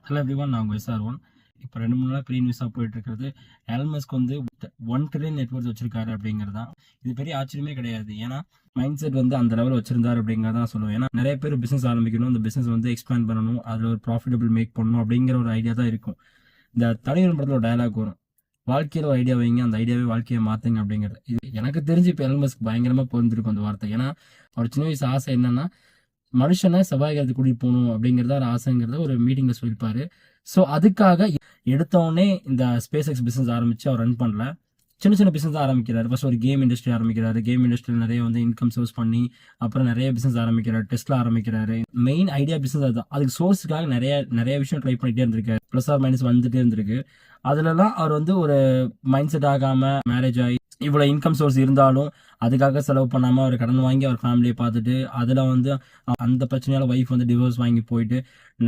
Hello everyone, நான் உங்கள் SR1. இப்போ 2-3 நாள் பெரிய நியூஸாக போயிட்டு இருக்கிறது எலன் மஸ்க் வந்து 1 ட்ரில்லியன் நெட்வொர்க் வச்சிருக்காரு அப்படிங்கிறது தான். இது பெரிய ஆச்சரியமே கிடையாது. ஏன்னா மைண்ட் செட் வந்து அந்த லெவலில் வச்சிருந்தாரு அப்படிங்கிறதான் சொல்லுவேன். ஏன்னா நிறைய பேர் பிஸ்னஸ் ஆரம்பிக்கணும், இந்த பிஸ்னஸ் வந்து எக்ஸ்பேண்ட் பண்ணணும், அதில் ஒரு ப்ராஃபிட்டபிள் மேக் பண்ணணும் அப்படிங்கிற ஒரு ஐடியா தான் இருக்கும். இந்த தலைவர் படத்தில் ஒரு டயலாக் வரும், வாழ்க்கையில் ஒரு ஐடியா வைங்க, அந்த ஐடியாவே வாழ்க்கையை மாற்றுங்க அப்படிங்கிறது. இது எனக்கு தெரிஞ்சு இப்போ எலன் மஸ்க் பயங்கரமாக பொருந்திருக்கும் அந்த வார்த்தை. ஏன்னா அவர் சின்ன வயசு ஆசை என்னன்னா மனுஷனை செவ்வாய் கிரகத்துக்கு கூட்டிட்டு போகணும் அப்படிங்கிறத ஒரு ஆசைங்கிறத ஒரு மீட்டிங்ல சொல்லியிருப்பாரு. ஸோ அதுக்காக எடுத்தோடனே இந்த ஸ்பேஸ் எக்ஸ் பிஸ்னஸ் ஆரம்பிச்சு அவர் ரன் பண்ணல. சின்ன சின்ன பிஸ்னஸ் தான் ஆரம்பிக்கிறாரு. ஃபர்ஸ்ட் ஒரு கேம் இண்டஸ்ட்ரி ஆரம்பிக்கிறாரு. கேம் இண்டஸ்ட்ரியில் நிறைய வந்து இன்கம் சோர்ஸ் பண்ணி அப்புறம் நிறைய பிஸ்னஸ் ஆரம்பிக்கிறாரு. டெஸ்ட்ல ஆரம்பிக்கிறாரு. மெயின் ஐடியா பிஸ்னஸ் அதுதான். அதுக்கு சோர்ஸுக்காக நிறைய நிறைய விஷயம் ட்ரை பண்ணிட்டே இருந்திருக்காரு. ப்ளஸ் ஆர் மைனஸ் வந்துட்டே இருந்திருக்கு. அதுலலாம் அவர் வந்து ஒரு மைண்ட் செட் ஆகாம மேரேஜ் ஆகி இவ்வளோ இன்கம் சோர்ஸ் இருந்தாலும் அதுக்காக செலவு பண்ணாமல் அவர் கடன் வாங்கி அவர் ஃபேமிலியை பார்த்துட்டு அதில் வந்து அந்த பிரச்சனையால் ஒய்ஃப் வந்து டிவோர்ஸ் வாங்கி போயிட்டு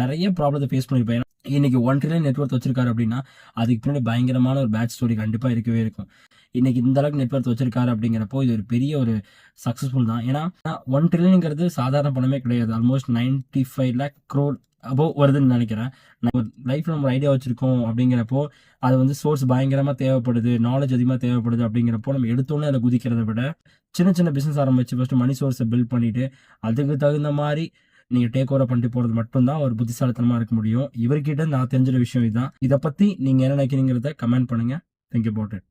நிறைய ப்ராப்ளத்தை ஃபேஸ் பண்ணியிருப்பேன். இன்னைக்கு 1 ட்ரில்லியன் நெட்வொர்க் வச்சிருக்காரு அப்படின்னா அதுக்கு பின்னாடி பயங்கரமான ஒரு பேட் ஸ்டோரி கண்டிப்பாக இருக்கவே இருக்கும். இன்னைக்கு இந்த அளவுக்கு நெட்வொர்க் வச்சிருக்காரு அப்படிங்கிறப்போ இது ஒரு பெரிய ஒரு சக்ஸஸ்ஃபுல் தான். ஏன்னா 1 ட்ரில்லியனுங்கிறது சாதாரண பணமே கிடையாது. ஆல்மோஸ்ட் 95 lakh crore அபோவ் வருதுன்னு நினைக்கிறேன். ஒரு லைஃப்ல நம்ம ஐடியா வச்சிருக்கோம் அப்படிங்கிறப்போ அது வந்து சோர்ஸ் பயங்கரமாக தேவைப்படுது, நாலேஜ் அதிகமாக தேவைப்படுது அப்படிங்கிறப்போ நம்ம எடுத்தோன்னே அதில் குதிக்கிறத விட சின்ன சின்ன பிஸ்னஸ் ஆரம்பிச்சு ஃபர்ஸ்ட் மணி சோர்ஸை பில்ட் பண்ணிட்டு அதுக்கு தகுந்த மாதிரி நீங்கள் டேக் ஓவர் பண்ணிட்டு போகிறது மட்டும்தான் ஒரு புத்திசாலித்தனமாக இருக்க முடியும். இவர்கிட்ட நான் தெரிஞ்சிட விஷயம் இதுதான். இதை பற்றி நீங்கள் என்ன நினைக்கிறீங்கிறத கமெண்ட் பண்ணுங்கள். Think about it.